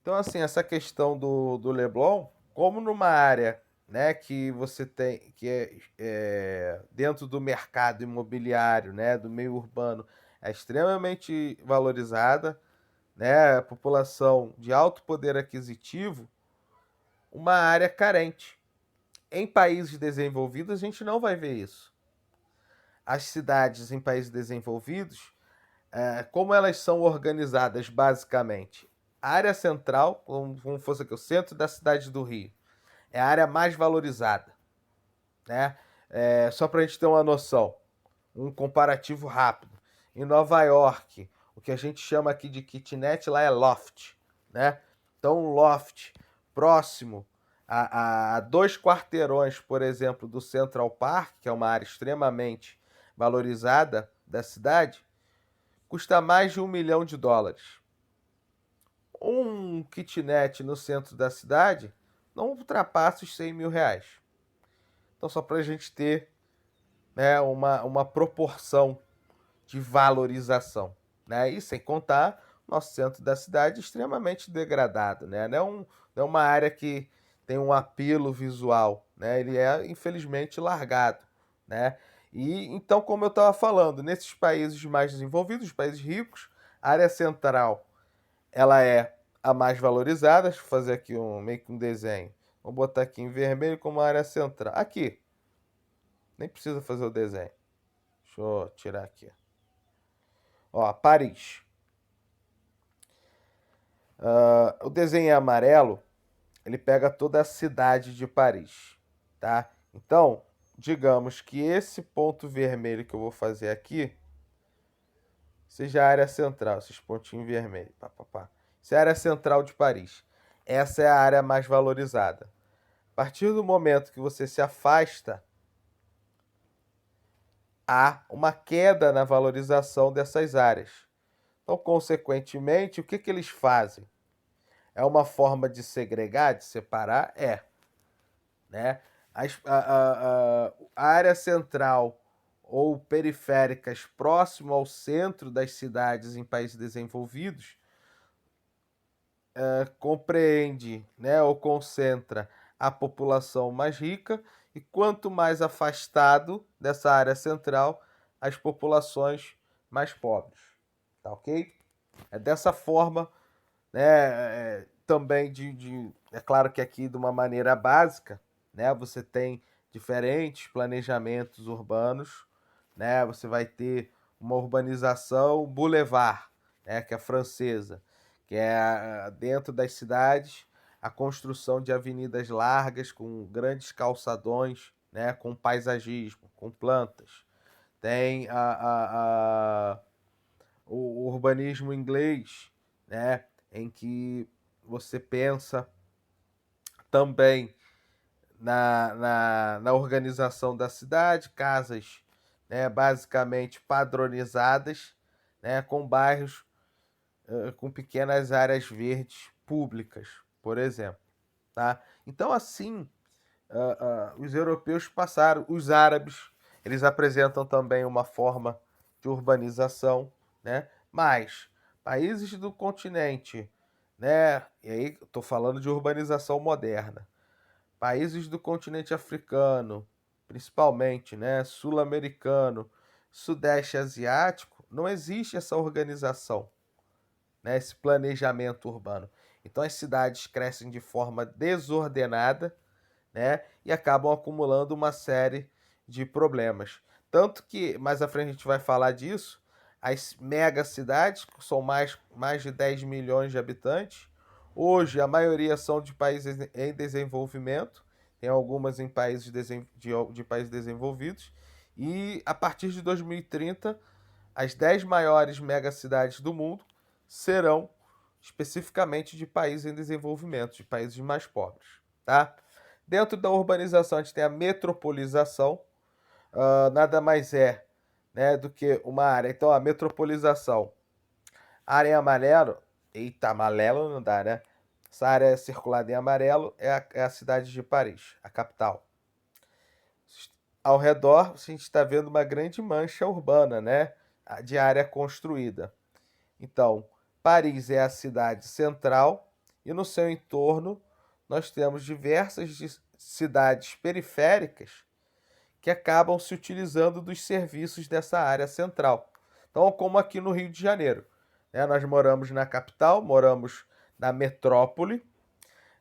Então, assim, essa questão do Leblon, como numa área, né, que você tem, que é dentro do mercado imobiliário, né, do meio urbano, é extremamente valorizada, né, população de alto poder aquisitivo, uma área carente. Em países desenvolvidos, a gente não vai ver isso. As cidades em países desenvolvidos, como elas são organizadas basicamente? A área central, como fosse aqui, o centro da cidade do Rio, é a área mais valorizada, né? Só para a gente ter uma noção, um comparativo rápido. Em Nova York, o que a gente chama aqui de kitnet lá é loft, né? Então, um loft próximo a 2 quarteirões, por exemplo, do Central Park, que é uma área extremamente valorizada da cidade, custa mais de US$ 1 milhão. Um kitnet no centro da cidade não ultrapassa os R$ 100 mil. Então, só para a gente ter, né, uma proporção de valorização, né? E sem contar nosso centro da cidade extremamente degradado, né? Não é uma área que tem um apelo visual, né? Ele é infelizmente largado, né? E então, como eu estava falando, nesses países mais desenvolvidos, os países ricos, a área central ela é a mais valorizada. Deixa eu fazer aqui meio que um desenho. Vou botar aqui em vermelho como área central. Aqui, nem precisa fazer o desenho. Deixa eu tirar aqui. Ó, Paris. O desenho é amarelo, ele pega toda a cidade de Paris, tá? Então, digamos que esse ponto vermelho que eu vou fazer aqui seja a área central, esses pontinhos vermelhos. Pá, pá, pá. Isso é a área central de Paris. Essa é a área mais valorizada. A partir do momento que você se afasta, há uma queda na valorização dessas áreas. Então, consequentemente, o que, que eles fazem? É uma forma de segregar, de separar? É. Né? A área central ou periféricas próximo ao centro das cidades em países desenvolvidos compreende, né, ou concentra a população mais rica, e quanto mais afastado dessa área central, as populações mais pobres. Tá ok? É dessa forma, né, também é claro que aqui de uma maneira básica, né, você tem diferentes planejamentos urbanos, né, você vai ter uma urbanização boulevard, né, que é francesa, que é dentro das cidades a construção de avenidas largas com grandes calçadões, né, com paisagismo, com plantas. Tem o urbanismo inglês, né, em que você pensa também na organização da cidade, casas, né, basicamente padronizadas, né, com bairros com pequenas áreas verdes públicas, por exemplo. Tá? Então, assim, os europeus passaram, os árabes, eles apresentam também uma forma de urbanização, né? Mas países do continente, né? E aí estou falando de urbanização moderna. Países do continente africano, principalmente, né? Sul-americano, sudeste asiático, não existe essa organização, né? Esse planejamento urbano. Então as cidades crescem de forma desordenada, né? E acabam acumulando uma série de problemas. Tanto que mais à frente a gente vai falar disso, as megacidades, que são mais de 10 milhões de habitantes, hoje a maioria são de países em desenvolvimento, tem algumas em países de países desenvolvidos, e a partir de 2030, as 10 maiores megacidades do mundo serão especificamente de países em desenvolvimento, de países mais pobres, tá? Dentro da urbanização, a gente tem a metropolização, nada mais é, né, do que uma área. Então, a metropolização, a área em amarelo, eita, amarelo não dá, né? Essa área circulada em amarelo é a cidade de Paris, a capital. Ao redor, a gente está vendo uma grande mancha urbana, né, de área construída. Então, Paris é a cidade central e no seu entorno nós temos diversas cidades periféricas que acabam se utilizando dos serviços dessa área central. Então, como aqui no Rio de Janeiro, né? Nós moramos na capital, moramos na metrópole.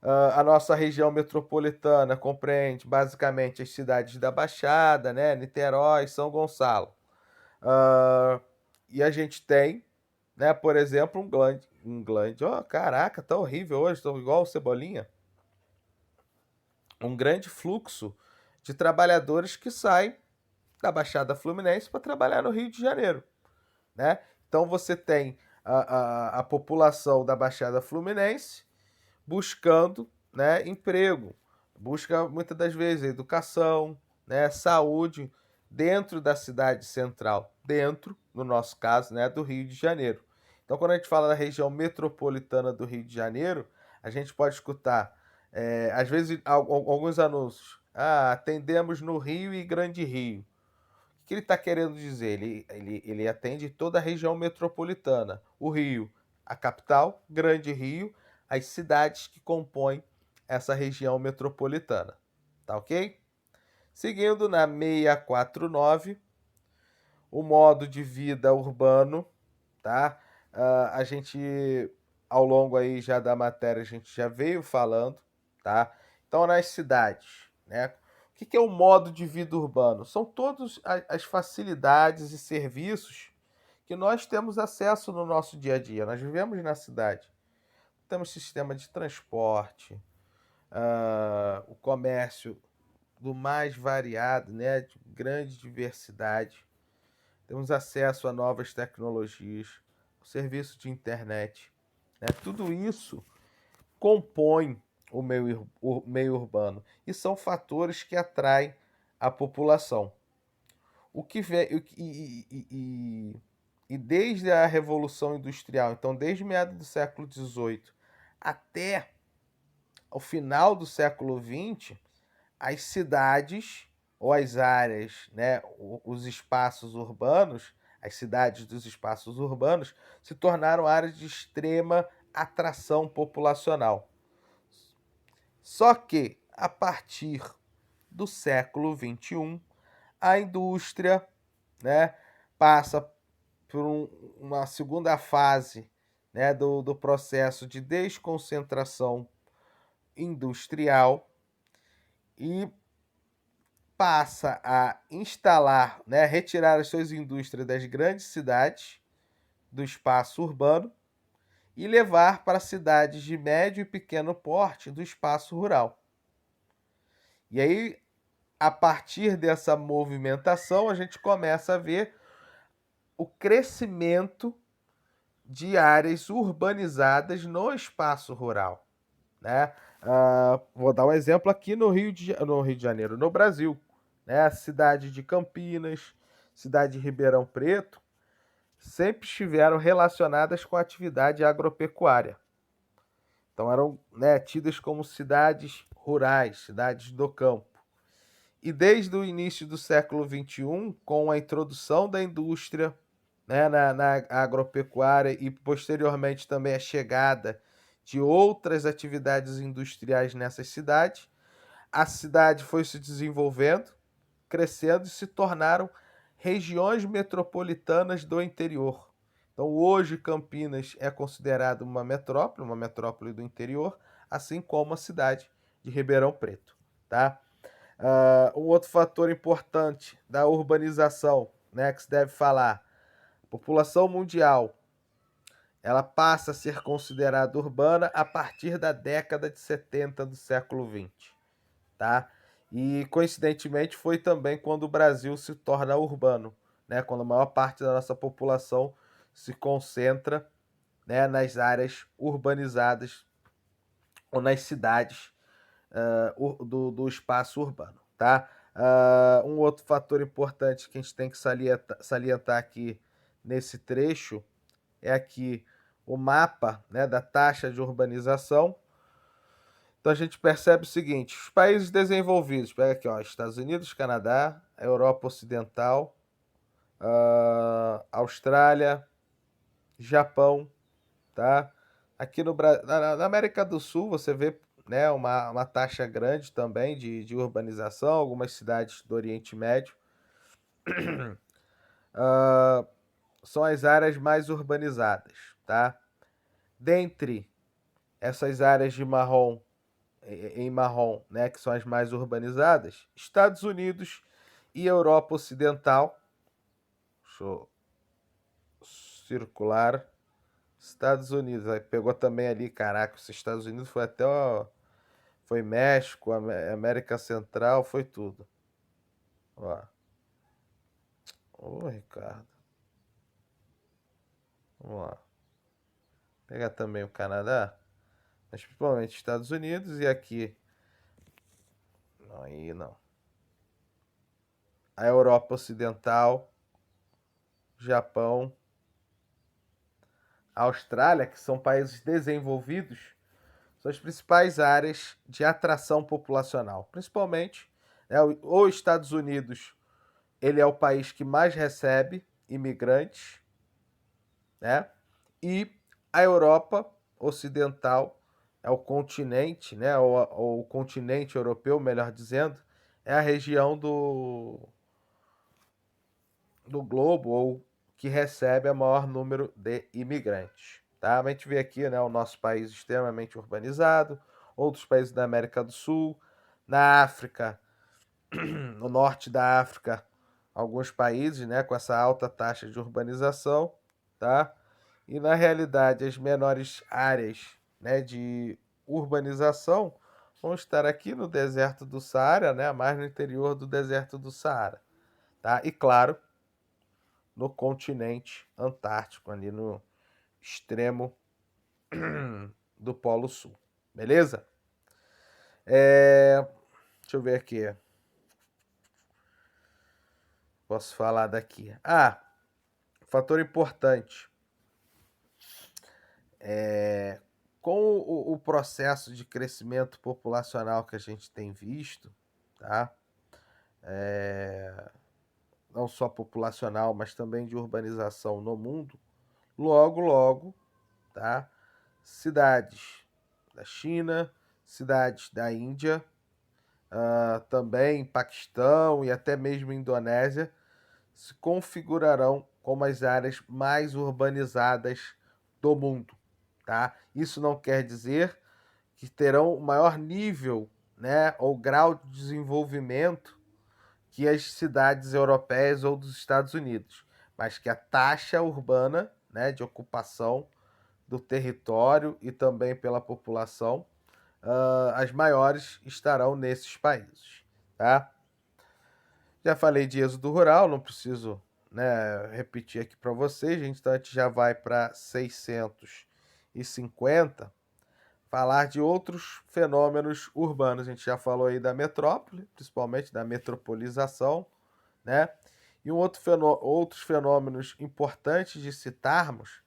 A nossa região metropolitana compreende basicamente as cidades da Baixada, né? Niterói, São Gonçalo. E a gente tem, né, por exemplo, oh, caraca, tá horrível hoje, tô igual o Cebolinha. Um grande fluxo de trabalhadores que saem da Baixada Fluminense para trabalhar no Rio de Janeiro, né? Então você tem a população da Baixada Fluminense buscando, né, emprego, busca muitas das vezes educação, né, saúde dentro da cidade central, dentro, no nosso caso, né, do Rio de Janeiro. Então, quando a gente fala da região metropolitana do Rio de Janeiro, a gente pode escutar, às vezes, alguns anúncios. Ah, atendemos no Rio e Grande Rio. O que ele está querendo dizer? Ele atende toda a região metropolitana. O Rio, a capital, Grande Rio, as cidades que compõem essa região metropolitana. Tá ok? Seguindo na 649, o modo de vida urbano, tá? A gente, ao longo aí já da matéria, a gente já veio falando, tá? Então, nas cidades, né? O que é o modo de vida urbano? São todas as facilidades e serviços que nós temos acesso no nosso dia a dia. Nós vivemos na cidade. Temos sistema de transporte, o comércio do mais variado, né? De grande diversidade. Temos acesso a novas tecnologias, o serviço de internet, né? Tudo isso compõe o meio urbano e são fatores que atraem a população. O que vem, e desde a Revolução Industrial, então desde meados do século XVIII até o final do século XX, as cidades ou as áreas, né, os espaços urbanos, as cidades dos espaços urbanos, se tornaram áreas de extrema atração populacional. Só que, a partir do século XXI, a indústria, né, passa por uma segunda fase, né, do processo de desconcentração industrial e passa a instalar, né, retirar as suas indústrias das grandes cidades, do espaço urbano, e levar para cidades de médio e pequeno porte do espaço rural. E aí, a partir dessa movimentação, a gente começa a ver o crescimento de áreas urbanizadas no espaço rural, né? Vou dar um exemplo aqui no Rio de Janeiro, no Brasil, né? A cidade de Campinas, cidade de Ribeirão Preto, sempre estiveram relacionadas com a atividade agropecuária. Então eram, né, tidas como cidades rurais, cidades do campo. E desde o início do século XXI, com a introdução da indústria, né, na agropecuária e posteriormente também a chegada de outras atividades industriais nessas cidades, a cidade foi se desenvolvendo, crescendo e se tornaram regiões metropolitanas do interior. Então, hoje, Campinas é considerada uma metrópole do interior, assim como a cidade de Ribeirão Preto. Tá? Um outro fator importante da urbanização, né, que se deve falar, a população mundial, ela passa a ser considerada urbana a partir da década de 70 do século XX, tá? E coincidentemente foi também quando o Brasil se torna urbano, né? Quando a maior parte da nossa população se concentra, né, nas áreas urbanizadas ou nas cidades do espaço urbano, tá? Um outro fator importante que a gente tem que salientar aqui nesse trecho é aqui o mapa, né, da taxa de urbanização. Então a gente percebe o seguinte: os países desenvolvidos, pega aqui, ó, Estados Unidos, Canadá, Europa Ocidental, Austrália, Japão, tá? Aqui no na América do Sul você vê, né, uma taxa grande também de urbanização, algumas cidades do Oriente Médio. Ah, são as áreas mais urbanizadas, tá? Dentre essas áreas de marrom, em marrom, né, que são as mais urbanizadas, Estados Unidos e Europa Ocidental. Deixa eu circular. Estados Unidos, aí pegou também ali, caraca, os Estados Unidos foi até, ó, foi México, América Central, foi tudo. Ó. Ô, Ricardo. Vamos lá. Pegar também o Canadá, mas principalmente Estados Unidos e aqui. Não, aí não. A Europa Ocidental, Japão, Austrália, que são países desenvolvidos, são as principais áreas de atração populacional. Principalmente, né, os Estados Unidos, ele é o país que mais recebe imigrantes, né? E a Europa Ocidental é o continente, né? O continente europeu, melhor dizendo, é a região do globo ou que recebe o maior número de imigrantes. Tá? A gente vê aqui, né, o nosso país extremamente urbanizado, outros países da América do Sul, na África, no norte da África, alguns países, né, com essa alta taxa de urbanização, tá? E na realidade as menores áreas, né, de urbanização vão estar aqui no deserto do Saara, né, mais no interior do deserto do Saara, tá? E claro, no continente antártico, ali no extremo do Polo Sul, beleza? Deixa eu ver aqui. Posso falar daqui. Ah, fator importante. Com o processo de crescimento populacional que a gente tem visto, tá? Não só populacional, mas também de urbanização no mundo, logo, logo, tá? Cidades da China, cidades da Índia, também Paquistão e até mesmo Indonésia se configurarão como as áreas mais urbanizadas do mundo, tá? Isso não quer dizer que terão o maior nível, né, ou grau de desenvolvimento que as cidades europeias ou dos Estados Unidos, mas que a taxa urbana, né, de ocupação do território e também pela população, as maiores estarão nesses países, tá? Já falei de êxodo rural, não preciso, né, repetir aqui para vocês, então a gente já vai para 650, falar de outros fenômenos urbanos. A gente já falou aí da metrópole, principalmente da metropolização, né? E outros fenômenos importantes de citarmos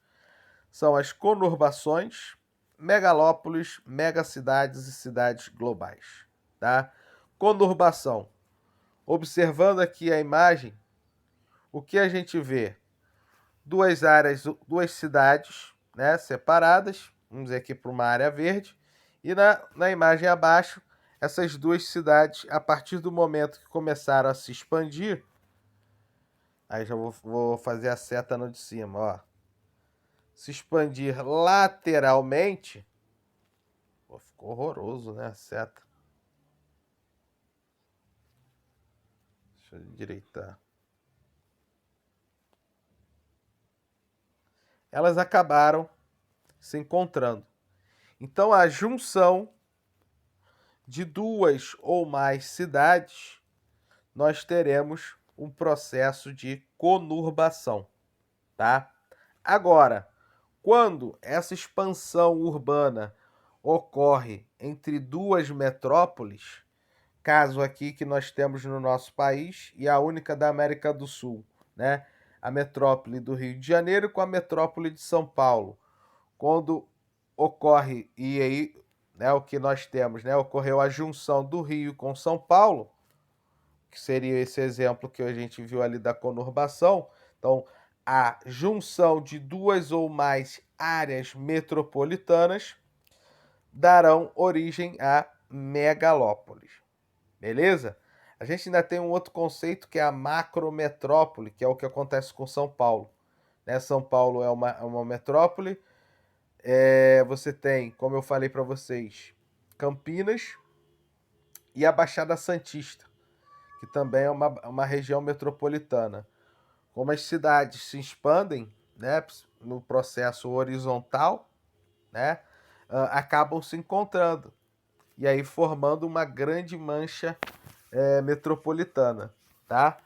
são as conurbações, megalópolis, megacidades e cidades globais, tá? Conurbação. Observando aqui a imagem, o que a gente vê? Duas áreas, duas cidades, né, separadas, vamos dizer aqui para uma área verde, e na imagem abaixo, essas duas cidades, a partir do momento que começaram a se expandir, aí já vou fazer a seta no de cima, ó, se expandir lateralmente, pô, ficou horroroso, né, a seta. Deixa eu endireitar. Elas acabaram se encontrando. Então, a junção de duas ou mais cidades, nós teremos um processo de conurbação, tá? Agora, quando essa expansão urbana ocorre entre duas metrópoles, caso aqui que nós temos no nosso país e a única da América do Sul, né? A metrópole do Rio de Janeiro com a metrópole de São Paulo. Quando ocorre, e aí, né, o que nós temos, né? Ocorreu a junção do Rio com São Paulo, que seria esse exemplo que a gente viu ali da conurbação. Então, a junção de duas ou mais áreas metropolitanas darão origem a megalópolis. Beleza? A gente ainda tem um outro conceito que é a macrometrópole, que é o que acontece com São Paulo. Né? São Paulo é uma metrópole. Você tem, como eu falei para vocês, Campinas e a Baixada Santista, que também é uma região metropolitana. Como as cidades se expandem, né, no processo horizontal, né, acabam se encontrando e aí formando uma grande mancha metropolitana, tá?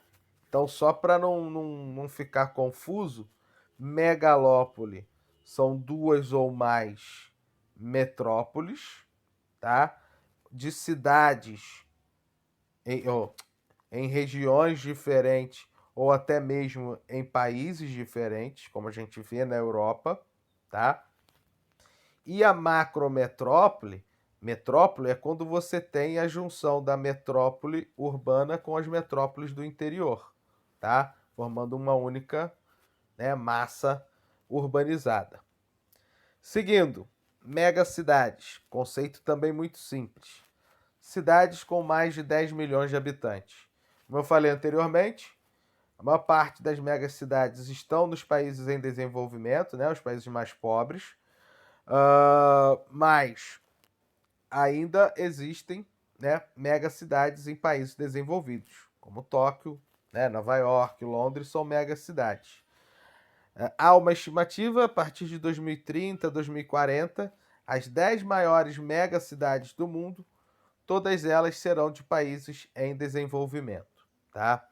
Então, só para não ficar confuso, megalópole são duas ou mais metrópoles, tá? De cidades em regiões diferentes ou até mesmo em países diferentes, como a gente vê na Europa, tá? E a macrometrópole, metrópole é quando você tem a junção da metrópole urbana com as metrópoles do interior, tá? Formando uma única, né, massa urbanizada. Seguindo, megacidades, conceito também muito simples. Cidades com mais de 10 milhões de habitantes. Como eu falei anteriormente, a maior parte das megacidades estão nos países em desenvolvimento, né, os países mais pobres, mas ainda existem, né, megacidades em países desenvolvidos, como Tóquio, né, Nova York, Londres, são megacidades. Há uma estimativa, a partir de 2030, 2040, as 10 maiores megacidades do mundo, todas elas serão de países em desenvolvimento, tá?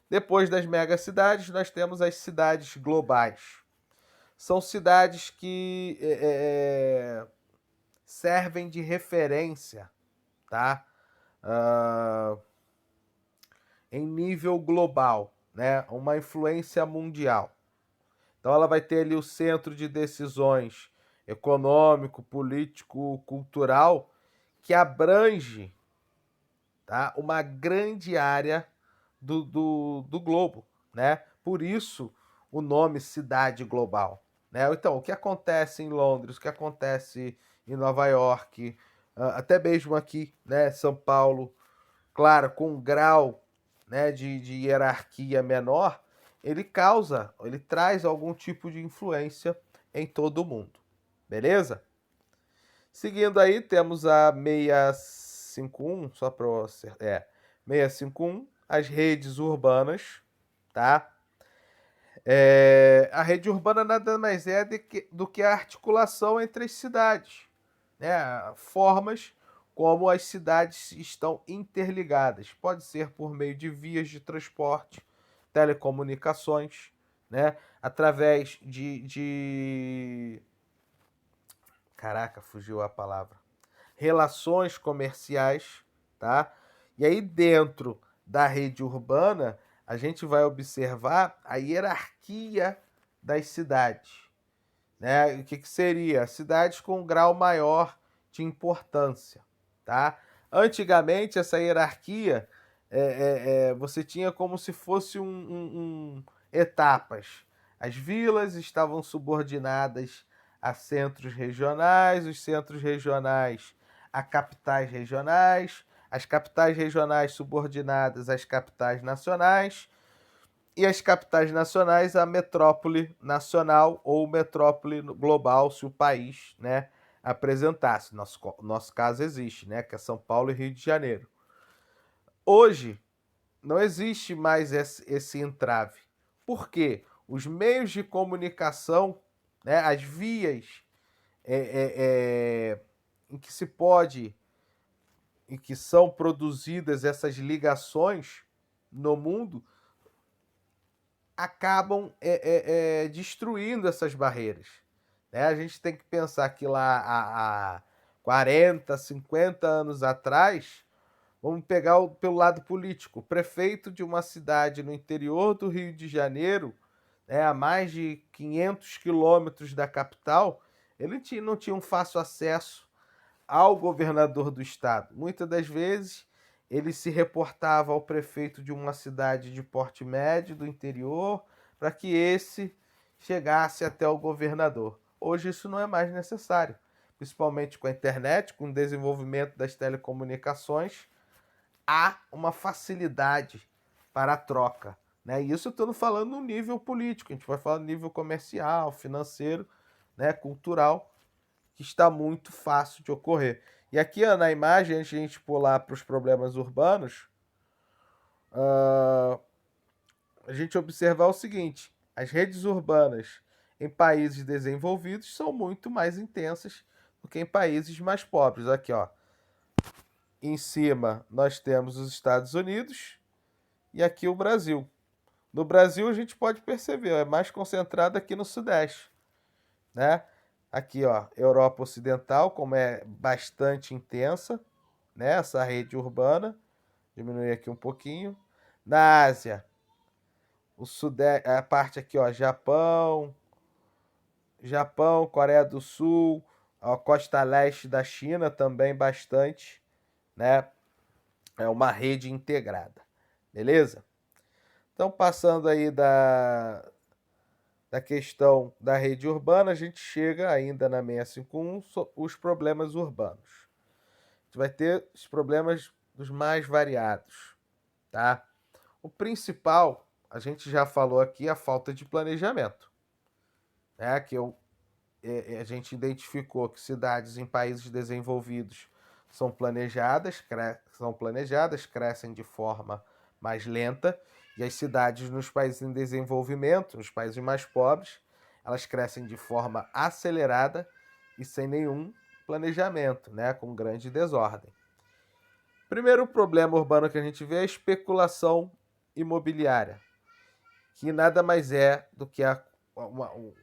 Depois das megacidades, nós temos as cidades globais. São cidades que servem de referência, tá? Em nível global, né? Uma influência mundial. Então ela vai ter ali o centro de decisões econômico, político, cultural, que abrange, tá, uma grande área do globo, né? Por isso o nome cidade global, né? Então, o que acontece em Londres, o que acontece em Nova York, até mesmo aqui, né, São Paulo, claro, com um grau, né, de hierarquia menor, ele traz algum tipo de influência em todo o mundo, beleza? Seguindo aí, temos a 651, só para você, 651, as redes urbanas, tá? A rede urbana nada mais é do que a articulação entre as cidades, né? Formas como as cidades estão interligadas. Pode ser por meio de vias de transporte, telecomunicações, né? Através Caraca, fugiu a palavra. Relações comerciais, tá? E aí dentro da rede urbana, a gente vai observar a hierarquia das cidades, né? O que seria? Cidades com um grau maior de importância, tá? Antigamente, essa hierarquia, você tinha como se fosse etapas. As vilas estavam subordinadas a centros regionais, os centros regionais a capitais regionais, as capitais regionais subordinadas às capitais nacionais e as capitais nacionais à metrópole nacional ou metrópole global, se o país, né, apresentasse. Nosso caso existe, né, que é São Paulo e Rio de Janeiro. Hoje, não existe mais esse entrave. Por quê? Os meios de comunicação, né, as vias em que se pode, em que são produzidas essas ligações no mundo, acabam destruindo essas barreiras, né? A gente tem que pensar que lá há 40, 50 anos atrás, vamos pegar pelo lado político, o prefeito de uma cidade no interior do Rio de Janeiro, né, a mais de 500 quilômetros da capital, ele não tinha um fácil acesso ao governador do estado. Muitas das vezes ele se reportava ao prefeito de uma cidade de porte médio do interior para que esse chegasse até o governador. Hoje isso não é mais necessário, principalmente com a internet, com o desenvolvimento das telecomunicações, há uma facilidade para a troca. Né? E isso eu estou falando no nível político, a gente vai falar no nível comercial, financeiro, né, cultural, que está muito fácil de ocorrer. E aqui ó, na imagem, antes de a gente pular para os problemas urbanos, a gente observar o seguinte: as redes urbanas em países desenvolvidos são muito mais intensas do que em países mais pobres. Aqui, ó, em cima nós temos os Estados Unidos e aqui o Brasil. No Brasil a gente pode perceber, é mais concentrado aqui no Sudeste, né? Aqui, ó, Europa Ocidental, como é bastante intensa, né? Essa rede urbana, diminuir aqui um pouquinho. Na Ásia, o Sudeste, a parte aqui, ó, Japão, Coreia do Sul, a costa leste da China também bastante, né? É uma rede integrada, beleza? Então, passando aí da questão da rede urbana, a gente chega ainda na 651, os problemas urbanos. A gente vai ter os problemas dos mais variados, tá? O principal, a gente já falou aqui, a falta de planejamento, né? A gente identificou que cidades em países desenvolvidos são planejadas, crescem de forma mais lenta, e as cidades nos países em desenvolvimento, nos países mais pobres, elas crescem de forma acelerada e sem nenhum planejamento, né, com grande desordem. Primeiro problema urbano que a gente vê é a especulação imobiliária, que nada mais é do que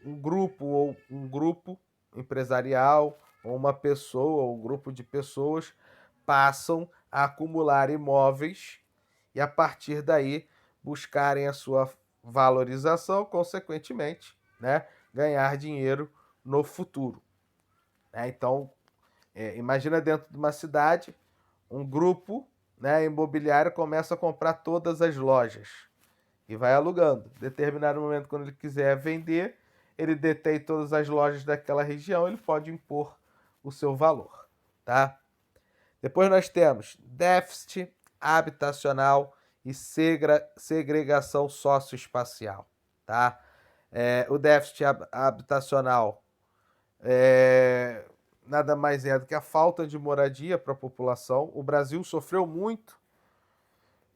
um grupo empresarial ou uma pessoa ou um grupo de pessoas passam a acumular imóveis e a partir daí buscarem a sua valorização, consequentemente, né, ganhar dinheiro no futuro. Né? Então, imagina dentro de uma cidade, um grupo, né, imobiliário começa a comprar todas as lojas e vai alugando. Em determinado momento, quando ele quiser vender, ele detém todas as lojas daquela região, ele pode impor o seu valor, tá? Depois nós temos déficit habitacional e segregação socioespacial, tá? O déficit habitacional nada mais é do que a falta de moradia para a população. O Brasil sofreu muito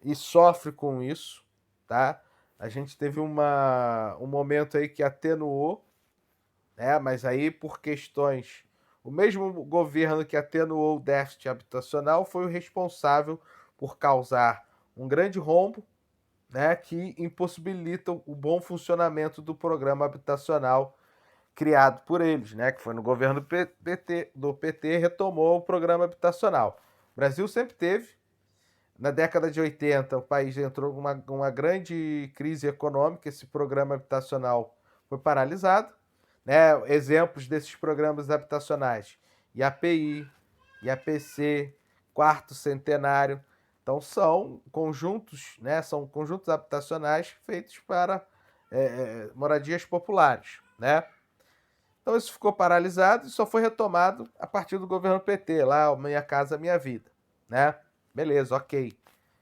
e sofre com isso, tá? A gente teve um momento aí que atenuou, né? Mas aí por questões, o mesmo governo que atenuou o déficit habitacional foi o responsável por causar um grande rombo, né? Que impossibilita o bom funcionamento do programa habitacional criado por eles, né? Que foi no governo do PT retomou o programa habitacional. O Brasil sempre teve. Na década de 80, o país entrou numa grande crise econômica, esse programa habitacional foi paralisado. Né? Exemplos desses programas habitacionais: IAPI, IAPC, Quarto Centenário. Então são conjuntos, né? São conjuntos habitacionais feitos para moradias populares. Né? Então isso ficou paralisado e só foi retomado a partir do governo PT, lá, Minha Casa Minha Vida. Né? Beleza, ok.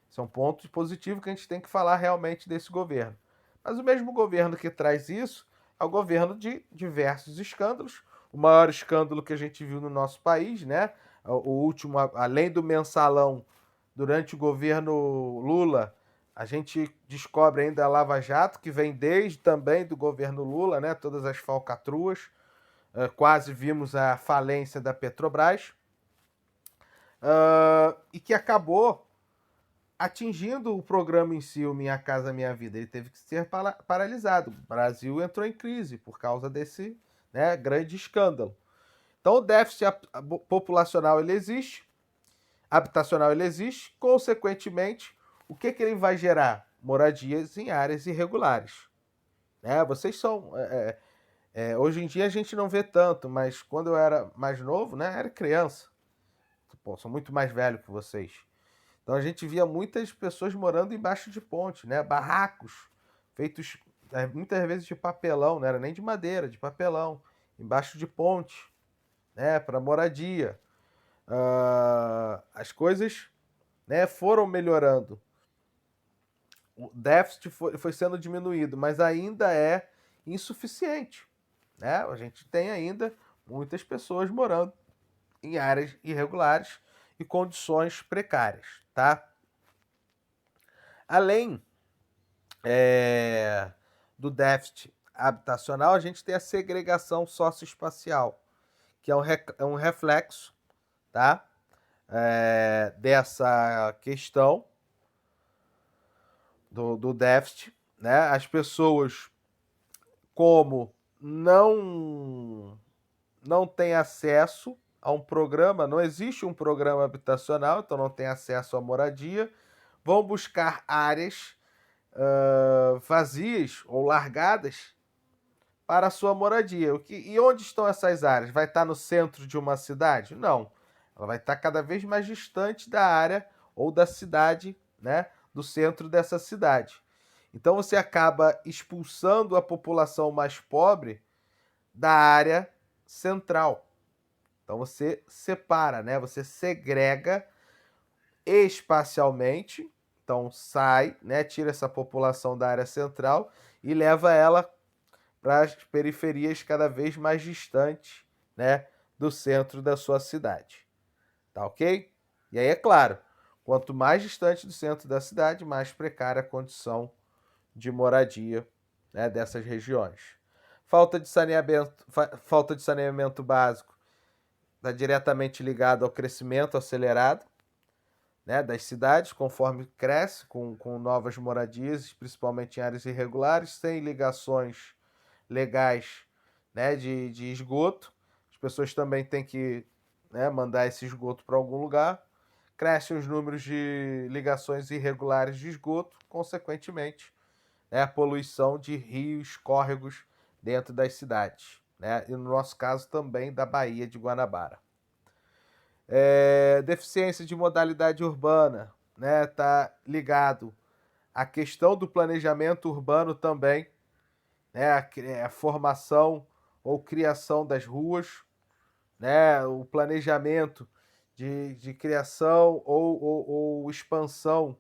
Isso é um ponto positivo que a gente tem que falar realmente desse governo. Mas o mesmo governo que traz isso é o governo de diversos escândalos. O maior escândalo que a gente viu no nosso país, né? O último, além do mensalão, durante o governo Lula, a gente descobre ainda a Lava Jato, que vem desde também do governo Lula, né? Todas as falcatruas. Quase vimos a falência da Petrobras. E que acabou atingindo o programa em si, o Minha Casa Minha Vida. Ele teve que ser paralisado. O Brasil entrou em crise por causa desse, né, grande escândalo. Então o déficit populacional ele existe, habitacional ele existe, consequentemente, o que ele vai gerar? Moradias em áreas irregulares. Né? Vocês são... hoje em dia a gente não vê tanto, mas quando eu era mais novo, né, era criança. Pô, sou muito mais velho que vocês. Então a gente via muitas pessoas morando embaixo de ponte, né? Barracos feitos muitas vezes de papelão, não era nem de madeira, de papelão, embaixo de ponte, né, para moradia. As coisas, né, foram melhorando. O déficit foi sendo diminuído, mas ainda é insuficiente, né? A gente tem ainda muitas pessoas morando em áreas irregulares e condições precárias, tá? Além do déficit habitacional, a gente tem a segregação socioespacial, que é um reflexo, tá? Dessa questão do déficit, né? As pessoas, como não têm acesso a um programa, não existe um programa habitacional, então não tem acesso à moradia, vão buscar áreas vazias ou largadas para a sua moradia. E onde estão essas áreas? Vai estar no centro de uma cidade? Não. Ela vai estar cada vez mais distante da área ou da cidade, né? Do centro dessa cidade. Então você acaba expulsando a população mais pobre da área central. Então você separa, né? Você segrega espacialmente. Então sai, né? Tira essa população da área central e leva ela para as periferias cada vez mais distantes, né, do centro da sua cidade. Tá ok? E aí, é claro, quanto mais distante do centro da cidade, mais precária a condição de moradia, né, dessas regiões. Falta de saneamento básico está diretamente ligado ao crescimento acelerado, né, das cidades, conforme cresce com novas moradias, principalmente em áreas irregulares, sem ligações legais, né, de esgoto. As pessoas também têm que, né, mandar esse esgoto para algum lugar. Crescem os números de ligações irregulares de esgoto, consequentemente, né, a poluição de rios, córregos dentro das cidades, né, e no nosso caso também da Baía de Guanabara. Deficiência de modalidade urbana, né, tá ligado à questão do planejamento urbano também, né, a formação ou criação das ruas, né, o planejamento de criação ou expansão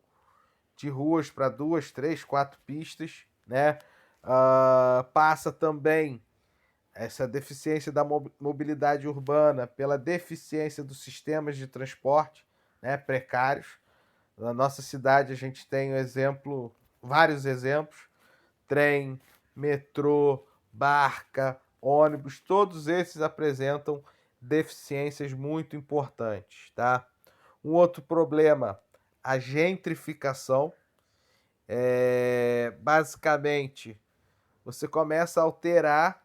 de ruas para 2, 3, 4 pistas, né? Passa também essa deficiência da mobilidade urbana pela deficiência dos sistemas de transporte, né, precários. Na nossa cidade a gente tem vários exemplos: trem, metrô, barca, ônibus, todos esses apresentam deficiências muito importantes, tá? Um outro problema, a gentrificação. Basicamente, você começa a alterar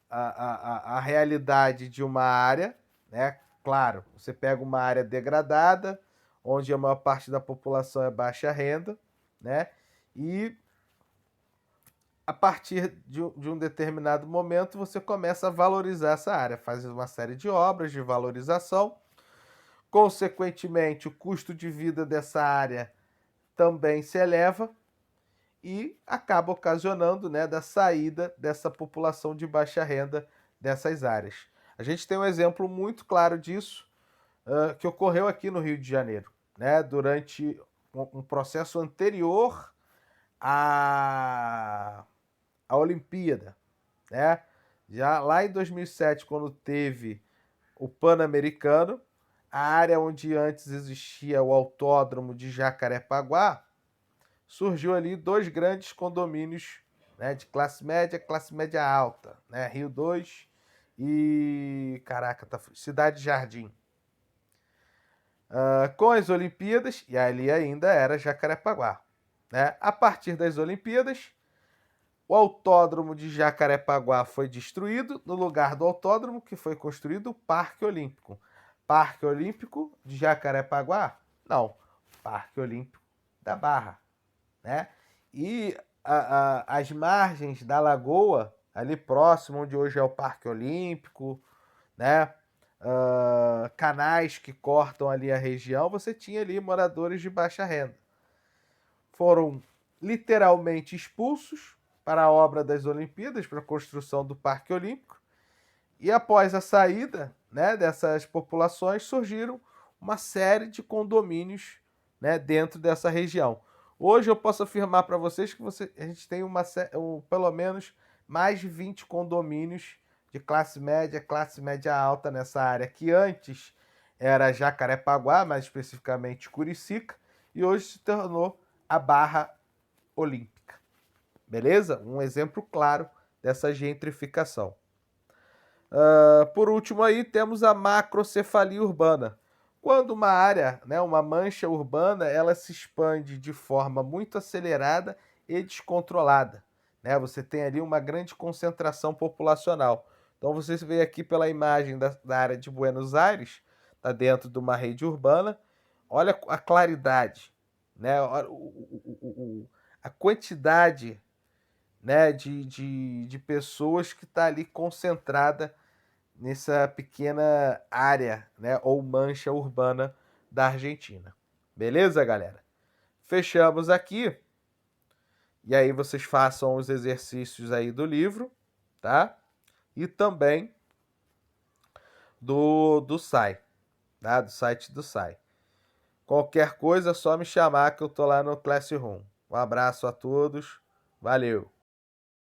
a realidade de uma área, né? Claro, você pega uma área degradada, onde a maior parte da população é baixa renda, né? E a partir de um determinado momento, você começa a valorizar essa área, faz uma série de obras de valorização. Consequentemente, o custo de vida dessa área também se eleva e acaba ocasionando, né, da saída dessa população de baixa renda dessas áreas. A gente tem um exemplo muito claro disso, que ocorreu aqui no Rio de Janeiro, né, durante um processo anterior à Olimpíada, né? Já lá em 2007, quando teve o Pan-Americano, a área onde antes existia o autódromo de Jacarepaguá, surgiu ali dois grandes condomínios, né, de classe média alta, né, Rio 2 e, caraca, Cidade Jardim. Com as Olimpíadas, e ali ainda era Jacarepaguá, né? A partir das Olimpíadas, o autódromo de Jacarepaguá foi destruído. No lugar do autódromo, que foi construído o Parque Olímpico. Parque Olímpico de Jacarepaguá? Não. Parque Olímpico da Barra, né? E as margens da lagoa, ali próximo, onde hoje é o Parque Olímpico, né? Canais que cortam ali a região, você tinha ali moradores de baixa renda. Foram literalmente expulsos, para a obra das Olimpíadas, para a construção do Parque Olímpico. E após a saída, né, dessas populações, surgiram uma série de condomínios, né, dentro dessa região. Hoje eu posso afirmar para vocês que a gente tem pelo menos mais de 20 condomínios de classe média alta nessa área, que antes era Jacarepaguá, mais especificamente Curicica, e hoje se tornou a Barra Olímpica. Beleza? Um exemplo claro dessa gentrificação. Por último aí temos a macrocefalia urbana. Quando uma área, né, uma mancha urbana, ela se expande de forma muito acelerada e descontrolada. Né? Você tem ali uma grande concentração populacional. Então você vê aqui pela imagem da área de Buenos Aires, está dentro de uma rede urbana. Olha a claridade, né? A quantidade, né, de pessoas que está ali concentrada nessa pequena área, né, ou mancha urbana da Argentina. Beleza, galera? Fechamos aqui. E aí vocês façam os exercícios aí do livro, tá? E também do SAI, tá? Do site do SAI. Qualquer coisa é só me chamar que eu tô lá no Classroom. Um abraço a todos. Valeu!